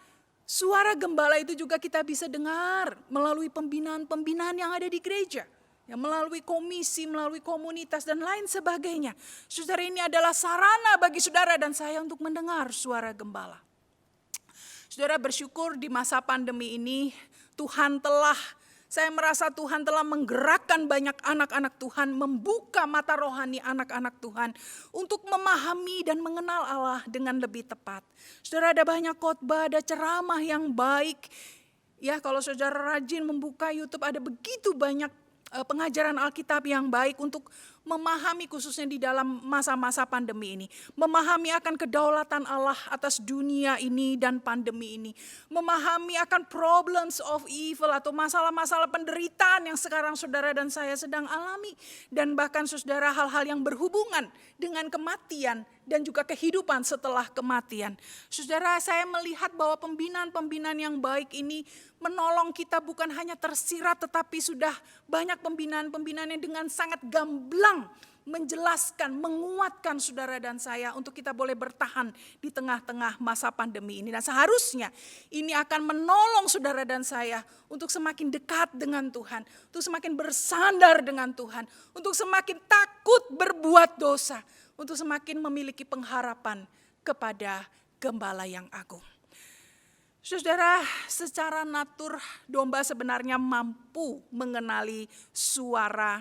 suara gembala itu juga kita bisa dengar melalui pembinaan-pembinaan yang ada di gereja. Ya, melalui komisi, melalui komunitas dan lain sebagainya. Saudara, ini adalah sarana bagi saudara dan saya untuk mendengar suara gembala. Saudara, bersyukur di masa pandemi ini saya merasa Tuhan telah menggerakkan banyak anak-anak Tuhan, membuka mata rohani anak-anak Tuhan untuk memahami dan mengenal Allah dengan lebih tepat. Saudara, ada banyak khotbah, ada ceramah yang baik. Ya, kalau saudara rajin membuka YouTube, ada begitu banyak pengajaran Alkitab yang baik untuk memahami khususnya di dalam masa-masa pandemi ini. Memahami akan kedaulatan Allah atas dunia ini dan pandemi ini. Memahami akan problems of evil atau masalah-masalah penderitaan yang sekarang saudara dan saya sedang alami. Dan bahkan saudara, hal-hal yang berhubungan dengan kematian dan juga kehidupan setelah kematian. Saudara, saya melihat bahwa pembinaan-pembinaan yang baik ini menolong kita bukan hanya tersirat, tetapi sudah banyak pembinaan-pembinaan yang dengan sangat gamblang menjelaskan, menguatkan saudara dan saya untuk kita boleh bertahan di tengah-tengah masa pandemi ini. Dan seharusnya ini akan menolong saudara dan saya untuk semakin dekat dengan Tuhan, untuk semakin bersandar dengan Tuhan, untuk semakin takut berbuat dosa, untuk semakin memiliki pengharapan kepada Gembala yang agung. Saudara, secara natur domba sebenarnya mampu mengenali suara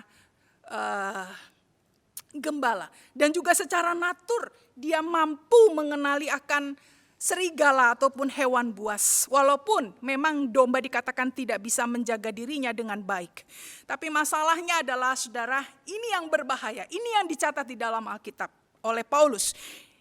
gembala. Dan juga secara natur dia mampu mengenali akan serigala ataupun hewan buas. Walaupun memang domba dikatakan tidak bisa menjaga dirinya dengan baik. Tapi masalahnya adalah saudara, ini yang berbahaya. Ini yang dicatat di dalam Alkitab oleh Paulus.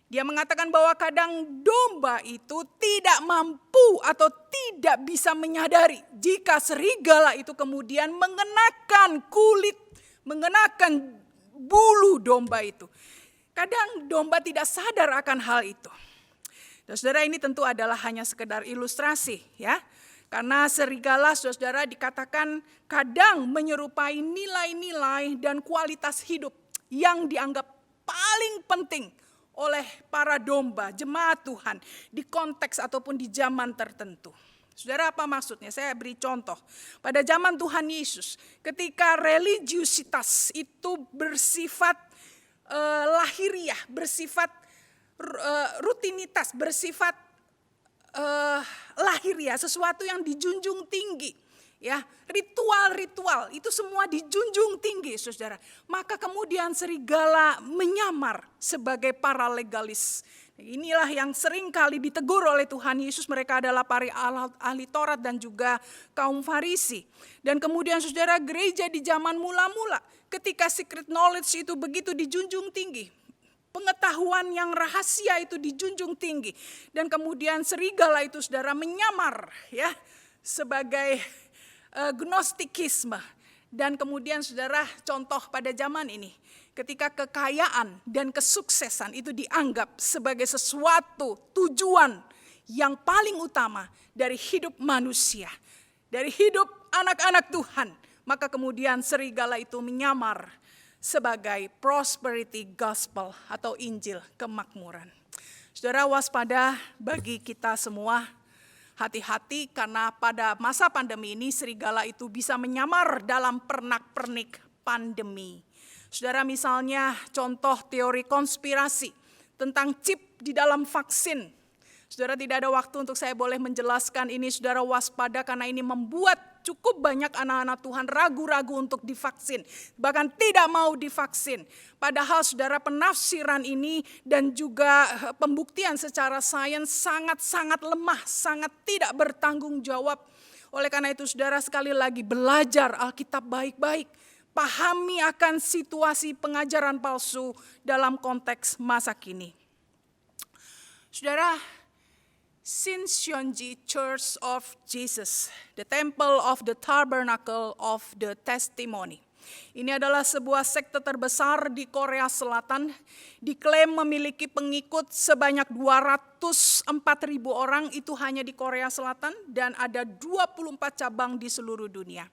Dia mengatakan bahwa kadang domba itu tidak mampu atau tidak bisa menyadari jika serigala itu kemudian mengenakan kulit, mengenakan bulu domba itu. Kadang domba tidak sadar akan hal itu. Dan saudara, ini tentu adalah hanya sekedar ilustrasi ya. Karena serigala saudara dikatakan kadang menyerupai nilai-nilai dan kualitas hidup yang dianggap paling penting oleh para domba, jemaat Tuhan di konteks ataupun di zaman tertentu. Saudara, apa maksudnya? Saya beri contoh. Pada zaman Tuhan Yesus, ketika religiusitas itu bersifat lahiriah, bersifat rutinitas, bersifat lahiriah, sesuatu yang dijunjung tinggi. Ya, ritual-ritual itu semua dijunjung tinggi, saudara. Maka kemudian serigala menyamar sebagai para legalis. Inilah yang sering kali ditegur oleh Tuhan Yesus. Mereka adalah para ahli Taurat dan juga kaum Farisi. Dan kemudian saudara, gereja di zaman mula-mula, ketika secret knowledge itu begitu dijunjung tinggi, pengetahuan yang rahasia itu dijunjung tinggi, dan kemudian serigala itu saudara menyamar ya sebagai gnostikisme. Dan kemudian saudara, contoh pada zaman ini, ketika kekayaan dan kesuksesan itu dianggap sebagai sesuatu tujuan yang paling utama dari hidup manusia, dari hidup anak-anak Tuhan, maka kemudian serigala itu menyamar sebagai prosperity gospel atau Injil kemakmuran. Saudara, waspada bagi kita semua. Hati-hati, karena pada masa pandemi ini serigala itu bisa menyamar dalam pernak-pernik pandemi. Saudara, misalnya contoh teori konspirasi tentang chip di dalam vaksin. Saudara, tidak ada waktu untuk saya boleh menjelaskan ini. Saudara, waspada karena ini membuat cukup banyak anak-anak Tuhan ragu-ragu untuk divaksin. Bahkan tidak mau divaksin. Padahal saudara, penafsiran ini dan juga pembuktian secara sains sangat-sangat lemah, sangat tidak bertanggung jawab. Oleh karena itu saudara, sekali lagi belajar Alkitab baik-baik. Pahami akan situasi pengajaran palsu dalam konteks masa kini. Saudara, Shincheonji Church of Jesus, the Temple of the Tabernacle of the Testimony. Ini adalah sebuah sekte terbesar di Korea Selatan, diklaim memiliki pengikut sebanyak 204.000 orang, itu hanya di Korea Selatan, dan ada 24 cabang di seluruh dunia.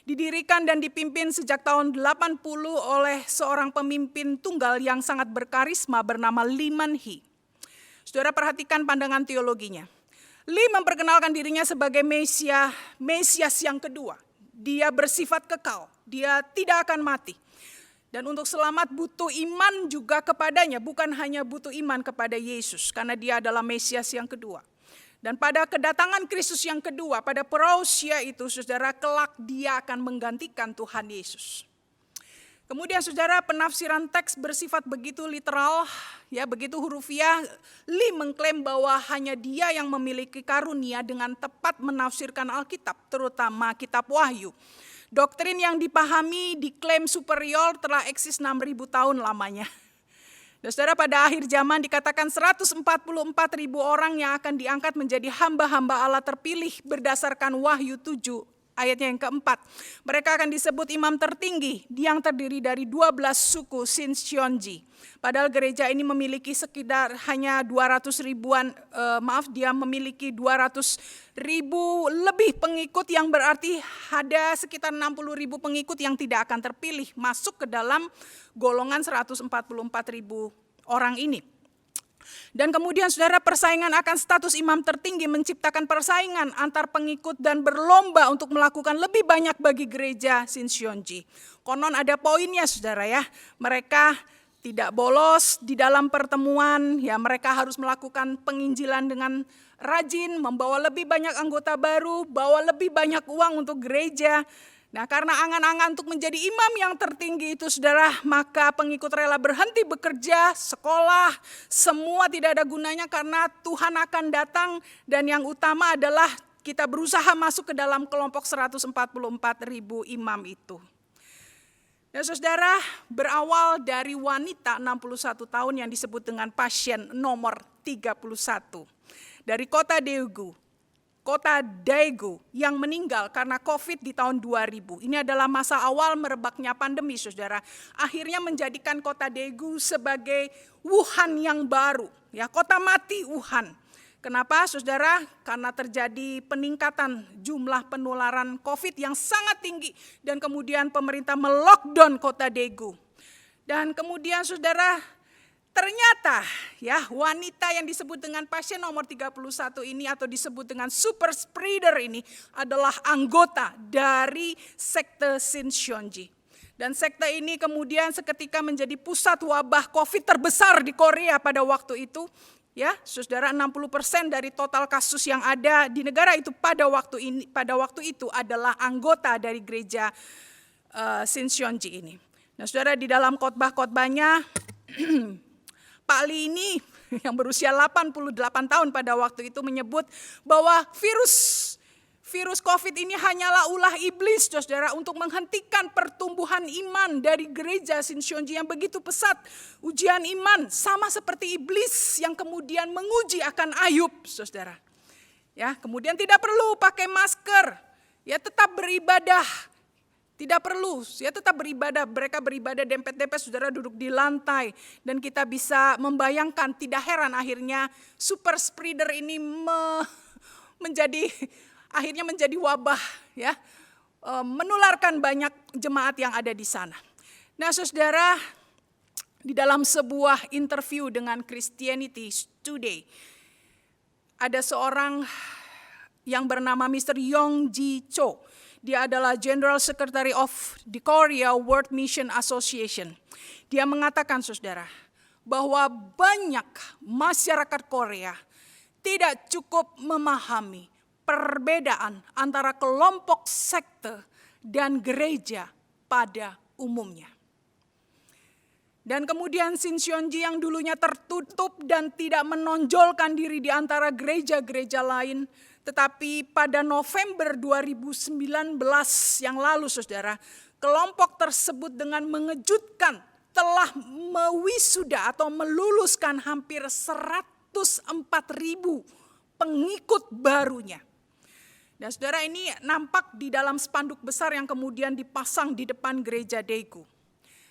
Didirikan dan dipimpin sejak tahun 80 oleh seorang pemimpin tunggal yang sangat berkarisma bernama Lee Man-hee. Saudara, perhatikan pandangan teologinya. Lee memperkenalkan dirinya sebagai Mesias yang kedua. Dia bersifat kekal, dia tidak akan mati. Dan untuk selamat butuh iman juga kepadanya, bukan hanya butuh iman kepada Yesus, karena dia adalah Mesias yang kedua. Dan pada kedatangan Kristus yang kedua, pada parousia itu, saudara, kelak dia akan menggantikan Tuhan Yesus. Kemudian saudara, penafsiran teks bersifat begitu literal, ya begitu hurufiah. Lee mengklaim bahwa hanya dia yang memiliki karunia dengan tepat menafsirkan Alkitab, terutama kitab Wahyu. Doktrin yang dipahami diklaim superior telah eksis 6.000 tahun lamanya. Dan saudara, pada akhir zaman dikatakan 144.000 orang yang akan diangkat menjadi hamba-hamba Allah terpilih berdasarkan Wahyu 7. Ayatnya yang keempat, mereka akan disebut imam tertinggi yang terdiri dari 12 suku Shincheonji. Padahal gereja ini memiliki sekitar hanya 200 ribuan, dia memiliki 200 ribu lebih pengikut, yang berarti ada sekitar 60 ribu pengikut yang tidak akan terpilih masuk ke dalam golongan 144 ribu orang ini. Dan kemudian saudara, persaingan akan status imam tertinggi menciptakan persaingan antar pengikut dan berlomba untuk melakukan lebih banyak bagi gereja Shincheonji. Konon ada poinnya saudara ya, mereka tidak bolos di dalam pertemuan, ya mereka harus melakukan penginjilan dengan rajin, membawa lebih banyak anggota baru, bawa lebih banyak uang untuk gereja. Nah, karena angan-angan untuk menjadi imam yang tertinggi itu saudara, maka pengikut rela berhenti bekerja, sekolah, semua tidak ada gunanya karena Tuhan akan datang, dan yang utama adalah kita berusaha masuk ke dalam kelompok 144.000 imam itu. Dan saudara, berawal dari wanita 61 tahun yang disebut dengan pasien nomor 31 dari kota Daegu yang meninggal karena COVID di tahun 2000. Ini adalah masa awal merebaknya pandemi, saudara. Akhirnya menjadikan kota Daegu sebagai Wuhan yang baru, ya, kota mati Wuhan. Kenapa, saudara? Karena terjadi peningkatan jumlah penularan COVID yang sangat tinggi dan kemudian pemerintah melockdown kota Daegu. Dan kemudian saudara, ternyata ya wanita yang disebut dengan pasien nomor 31 ini atau disebut dengan super spreader ini adalah anggota dari sekte Shincheonji. Dan sekte ini kemudian seketika menjadi pusat wabah COVID terbesar di Korea pada waktu itu. Ya, saudara, 60% dari total kasus yang ada di negara itu pada waktu itu adalah anggota dari gereja Shincheonji ini. Nah, saudara, di dalam khotbah-khotbahnya Pak Lee ini yang berusia 88 tahun pada waktu itu menyebut bahwa virus COVID ini hanyalah ulah iblis, saudara, untuk menghentikan pertumbuhan iman dari gereja Shincheonji yang begitu pesat. Ujian iman sama seperti iblis yang kemudian menguji akan Ayub, saudara. Ya, kemudian tidak perlu pakai masker, ya tetap beribadah. Tidak perlu, ya tetap beribadah. Mereka beribadah dempet-dempet, saudara, duduk di lantai. Dan kita bisa membayangkan, tidak heran akhirnya super spreader ini akhirnya menjadi wabah, ya, menularkan banyak jemaat yang ada di sana. Nah, saudara, di dalam sebuah interview dengan Christianity Today, ada seorang yang bernama Mr. Yong Ji Cho. Dia adalah General Secretary of the Korea World Mission Association. Dia mengatakan, saudara, bahwa banyak masyarakat Korea tidak cukup memahami perbedaan antara kelompok sekte dan gereja pada umumnya. Dan kemudian Shincheonji yang dulunya tertutup dan tidak menonjolkan diri di antara gereja-gereja lain, tetapi pada November 2019 yang lalu saudara, kelompok tersebut dengan mengejutkan telah mewisuda atau meluluskan hampir 104.000 pengikut barunya. Dan saudara, ini nampak di dalam spanduk besar yang kemudian dipasang di depan gereja Daegu.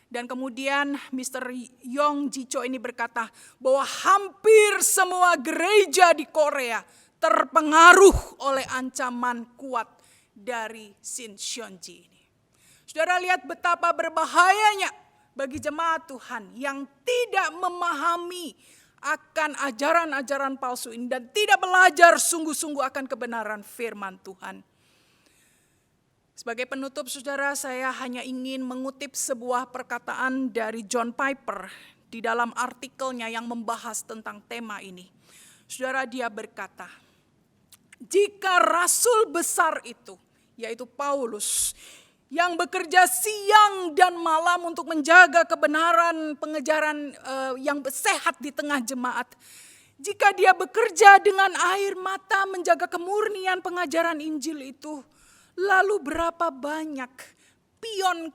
Dan kemudian Mr. Yong Ji-cho ini berkata bahwa hampir semua gereja di Korea terpengaruh oleh ancaman kuat dari Shincheonji ini. Saudara, lihat betapa berbahayanya bagi jemaat Tuhan yang tidak memahami akan ajaran-ajaran palsu ini dan tidak belajar sungguh-sungguh akan kebenaran firman Tuhan. Sebagai penutup saudara, saya hanya ingin mengutip sebuah perkataan dari John Piper di dalam artikelnya yang membahas tentang tema ini. Saudara, dia berkata, jika rasul besar itu, yaitu Paulus, yang bekerja siang dan malam untuk menjaga kebenaran pengejaran yang sehat di tengah jemaat, jika dia bekerja dengan air mata menjaga kemurnian pengajaran Injil itu, lalu berapa banyak pion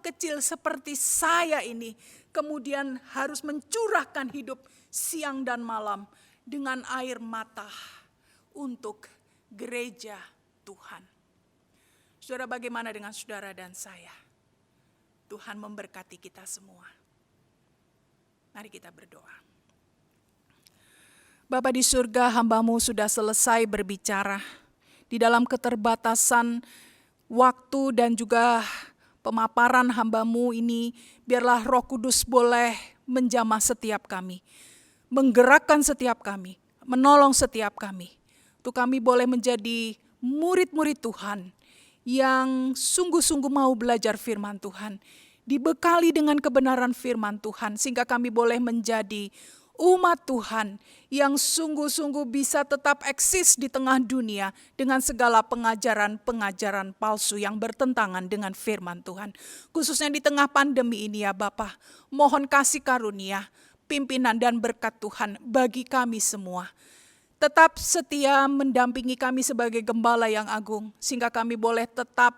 kecil seperti saya ini kemudian harus mencurahkan hidup siang dan malam dengan air mata untuk gereja Tuhan. Saudara, bagaimana dengan saudara dan saya? Tuhan memberkati kita semua. Mari kita berdoa. Bapa di surga, hamba-Mu sudah selesai berbicara. Di dalam keterbatasan waktu dan juga pemaparan hamba-Mu ini, biarlah Roh Kudus boleh menjamah setiap kami, menggerakkan setiap kami, menolong setiap kami. Untuk kami boleh menjadi murid-murid Tuhan yang sungguh-sungguh mau belajar firman Tuhan, dibekali dengan kebenaran firman Tuhan, sehingga kami boleh menjadi umat Tuhan yang sungguh-sungguh bisa tetap eksis di tengah dunia dengan segala pengajaran-pengajaran palsu yang bertentangan dengan firman Tuhan. Khususnya di tengah pandemi ini ya Bapa, mohon kasih karunia, pimpinan dan berkat Tuhan bagi kami semua. Tetap setia mendampingi kami sebagai gembala yang agung, sehingga kami boleh tetap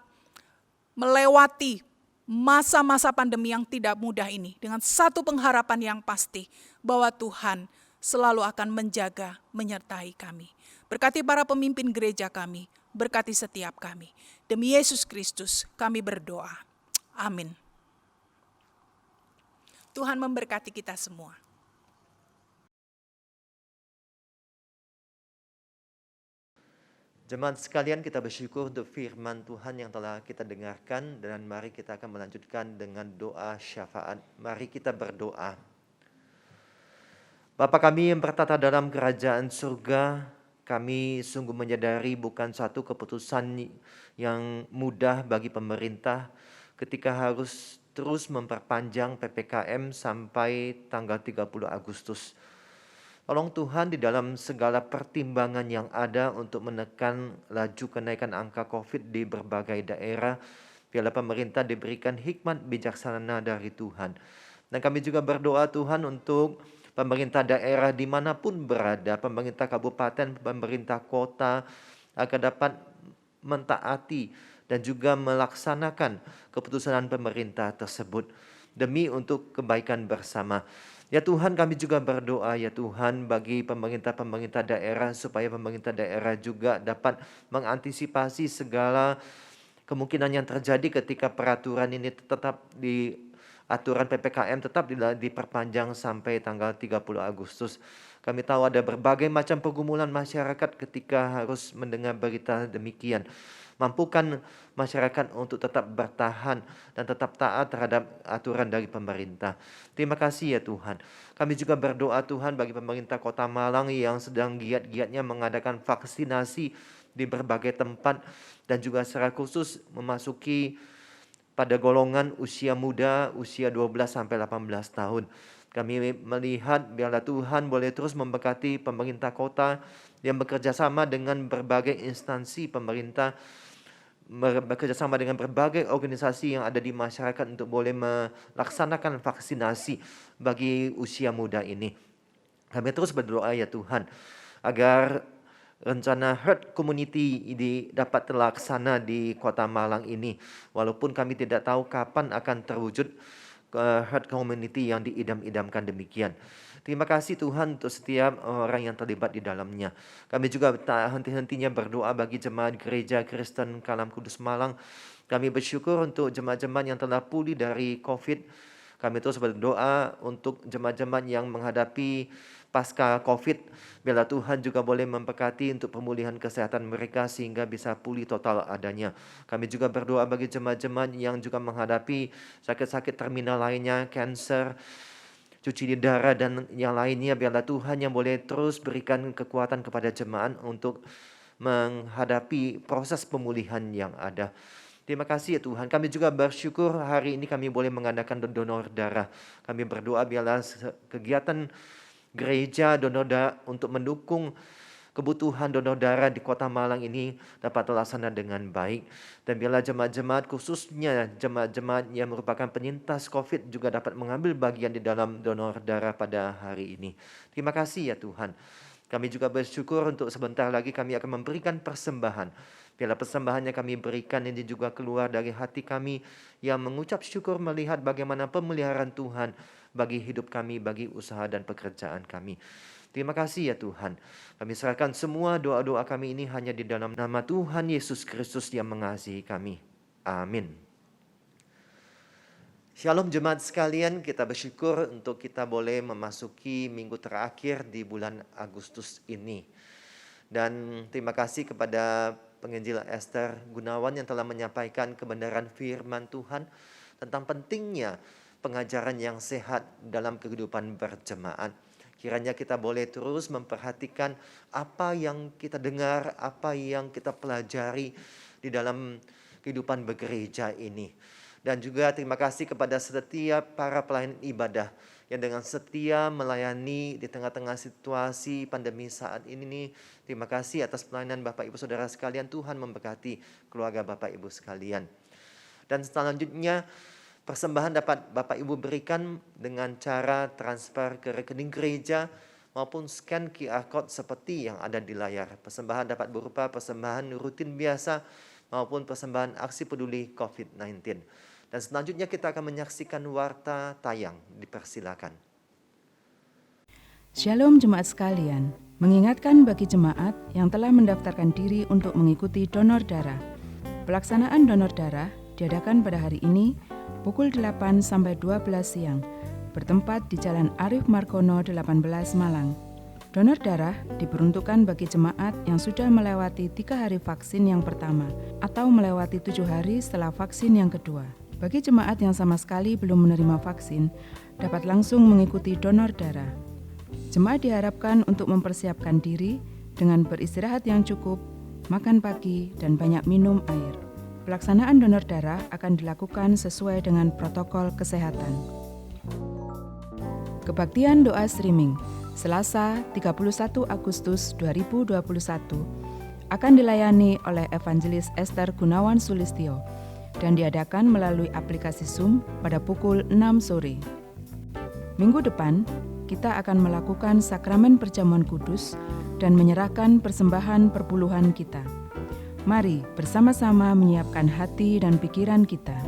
melewati masa-masa pandemi yang tidak mudah ini dengan satu pengharapan yang pasti, bahwa Tuhan selalu akan menjaga, menyertai kami. Berkati para pemimpin gereja kami, berkati setiap kami. Demi Yesus Kristus kami berdoa. Amin. Tuhan memberkati kita semua. Jemaat sekalian, kita bersyukur untuk firman Tuhan yang telah kita dengarkan, dan mari kita akan melanjutkan dengan doa syafaat. Mari kita berdoa. Bapa kami yang bertata dalam kerajaan surga, kami sungguh menyadari bukan satu keputusan yang mudah bagi pemerintah ketika harus terus memperpanjang PPKM sampai tanggal 30 Agustus. Tolong Tuhan di dalam segala pertimbangan yang ada untuk menekan laju kenaikan angka COVID di berbagai daerah, biarlah pemerintah diberikan hikmat bijaksana dari Tuhan. Dan kami juga berdoa Tuhan untuk pemerintah daerah dimanapun berada, pemerintah kabupaten, pemerintah kota, agar dapat mentaati dan juga melaksanakan keputusan pemerintah tersebut demi untuk kebaikan bersama. Ya Tuhan, kami juga berdoa ya Tuhan bagi pemerintah-pemerintah daerah, supaya pemerintah daerah juga dapat mengantisipasi segala kemungkinan yang terjadi ketika peraturan ini tetap di aturan PPKM tetap diperpanjang sampai tanggal 30 Agustus. Kami tahu ada berbagai macam pergumulan masyarakat ketika harus mendengar berita demikian. Mampukan masyarakat untuk tetap bertahan dan tetap taat terhadap aturan dari pemerintah. Terima kasih ya Tuhan. Kami juga berdoa Tuhan bagi pemerintah Kota Malang yang sedang giat-giatnya mengadakan vaksinasi di berbagai tempat, dan juga secara khusus memasuki pada golongan usia muda, usia 12 sampai 18 tahun. Kami melihat biarlah Tuhan boleh terus memberkati pemerintah kota yang bekerja sama dengan berbagai instansi pemerintah, bekerja sama dengan berbagai organisasi yang ada di masyarakat untuk boleh melaksanakan vaksinasi bagi usia muda ini. Kami terus berdoa ya Tuhan, agar rencana herd community ini dapat terlaksana di Kota Malang ini. Walaupun kami tidak tahu kapan akan terwujud herd community yang diidam-idamkan demikian. Terima kasih Tuhan untuk setiap orang yang terlibat di dalamnya. Kami juga tak henti-hentinya berdoa bagi jemaat Gereja Kristen Kalam Kudus Malang. Kami bersyukur untuk jemaat-jemaat yang telah pulih dari COVID. Kami terus berdoa untuk jemaat-jemaat yang menghadapi pasca COVID. Biarlah Tuhan juga boleh memberkati untuk pemulihan kesehatan mereka sehingga bisa pulih total adanya. Kami juga berdoa bagi jemaat-jemaat yang juga menghadapi sakit-sakit terminal lainnya, kanser, cuci darah dan yang lainnya. Biarlah Tuhan yang boleh terus berikan kekuatan kepada jemaat untuk menghadapi proses pemulihan yang ada. Terima kasih ya Tuhan. Kami juga bersyukur hari ini kami boleh mengadakan donor darah. Kami berdoa biarlah kegiatan gereja donor darah untuk mendukung kebutuhan donor darah di Kota Malang ini dapat terlaksana dengan baik. Dan biarlah jemaat-jemaat, khususnya jemaat-jemaat yang merupakan penyintas COVID juga dapat mengambil bagian di dalam donor darah pada hari ini. Terima kasih ya Tuhan. Kami juga bersyukur untuk sebentar lagi kami akan memberikan persembahan. Biarlah persembahannya kami berikan ini juga keluar dari hati kami yang mengucap syukur melihat bagaimana pemeliharaan Tuhan bagi hidup kami, bagi usaha dan pekerjaan kami. Terima kasih ya Tuhan. Kami serahkan semua doa-doa kami ini hanya di dalam nama Tuhan Yesus Kristus yang mengasihi kami. Amin. Shalom jemaat sekalian, kita bersyukur untuk kita boleh memasuki minggu terakhir di bulan Agustus ini. Dan terima kasih kepada penginjil Esther Gunawan yang telah menyampaikan kebenaran firman Tuhan tentang pentingnya pengajaran yang sehat dalam kehidupan berjemaat. Kiranya kita boleh terus memperhatikan apa yang kita dengar, apa yang kita pelajari di dalam kehidupan bergereja ini. Dan juga terima kasih kepada setiap para pelayan ibadah yang dengan setia melayani di tengah-tengah situasi pandemi saat ini. Terima kasih atas pelayanan Bapak Ibu Saudara sekalian. Tuhan memberkati keluarga Bapak Ibu sekalian. Dan selanjutnya persembahan dapat Bapak Ibu berikan dengan cara transfer ke rekening gereja maupun scan QR Code seperti yang ada di layar. Persembahan dapat berupa persembahan rutin biasa maupun persembahan aksi peduli COVID-19. Dan selanjutnya kita akan menyaksikan warta tayang. Dipersilakan. Shalom jemaat sekalian, mengingatkan bagi jemaat yang telah mendaftarkan diri untuk mengikuti donor darah. Pelaksanaan donor darah diadakan pada hari ini pukul 8 sampai 12 siang, bertempat di Jalan Arif Margono 18 Malang. Donor darah diperuntukkan bagi jemaat yang sudah melewati 3 hari vaksin yang pertama atau melewati 7 hari setelah vaksin yang kedua. Bagi jemaat yang sama sekali belum menerima vaksin, dapat langsung mengikuti donor darah. Jemaat diharapkan untuk mempersiapkan diri dengan beristirahat yang cukup, makan pagi, dan banyak minum air. Pelaksanaan donor darah akan dilakukan sesuai dengan protokol kesehatan. Kebaktian doa streaming Selasa 31 Agustus 2021 akan dilayani oleh Evangelis Esther Gunawan Sulistyo dan diadakan melalui aplikasi Zoom pada pukul 6 sore. Minggu depan, kita akan melakukan sakramen perjamuan kudus dan menyerahkan persembahan perpuluhan kita. Mari bersama-sama menyiapkan hati dan pikiran kita.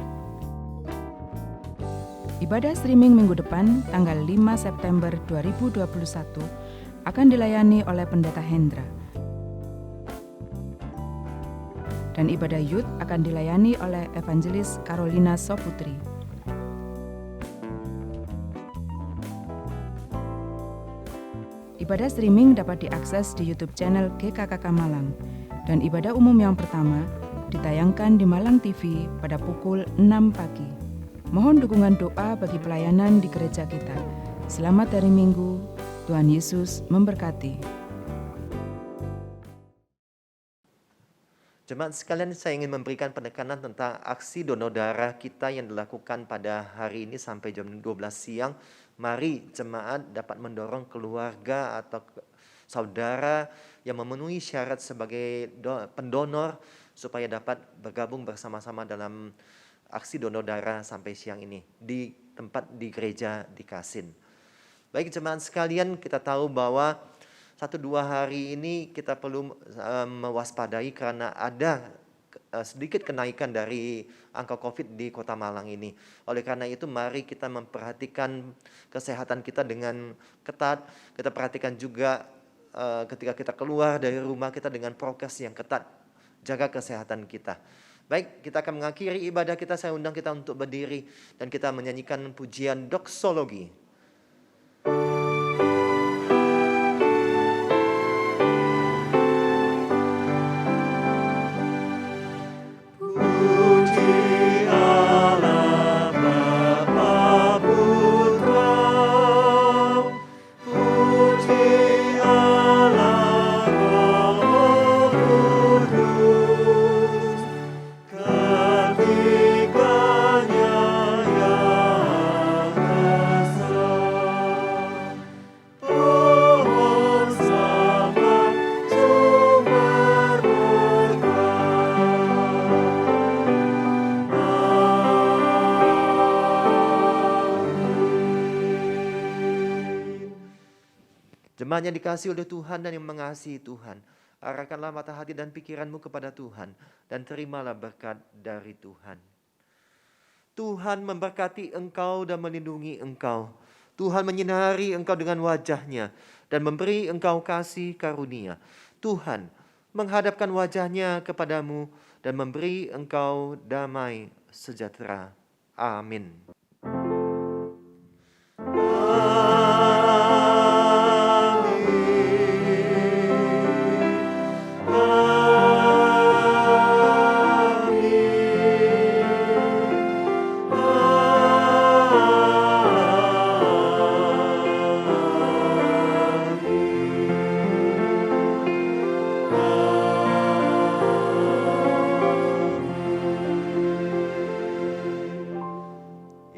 Ibadah streaming minggu depan, tanggal 5 September 2021, akan dilayani oleh Pendeta Hendra. Dan ibadah youth akan dilayani oleh Evangelis Carolina Soputri. Ibadah streaming dapat diakses di YouTube channel GKKK Malang, dan ibadah umum yang pertama ditayangkan di Malang TV pada pukul 6 pagi. Mohon dukungan doa bagi pelayanan di gereja kita. Selamat hari Minggu, Tuhan Yesus memberkati. Jemaat sekalian, saya ingin memberikan penekanan tentang aksi donor darah kita yang dilakukan pada hari ini sampai jam 12 siang. Mari jemaat dapat mendorong keluarga atau saudara yang memenuhi syarat sebagai pendonor supaya dapat bergabung bersama-sama dalam aksi donor darah sampai siang ini di tempat di gereja di Kasin. Baik jemaat sekalian, kita tahu bahwa 1-2 hari ini kita perlu mewaspadai karena ada sedikit kenaikan dari angka COVID di Kota Malang ini. Oleh karena itu mari kita memperhatikan kesehatan kita dengan ketat. Kita perhatikan juga ketika kita keluar dari rumah kita dengan prokes yang ketat. Jaga kesehatan kita. Baik, kita akan mengakhiri ibadah kita. Saya undang kita untuk berdiri dan kita menyanyikan pujian doksologi. Jemaat yang dikasihi oleh Tuhan dan yang mengasihi Tuhan, arahkanlah mata hati dan pikiranmu kepada Tuhan dan terimalah berkat dari Tuhan. Tuhan memberkati engkau dan melindungi engkau. Tuhan menyinari engkau dengan wajah-Nya dan memberi engkau kasih karunia. Tuhan menghadapkan wajah-Nya kepadamu dan memberi engkau damai sejahtera. Amin.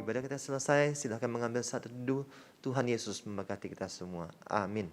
Ibadah kita selesai, silakan mengambil saat teduh. Tuhan Yesus memberkati kita semua. Amin.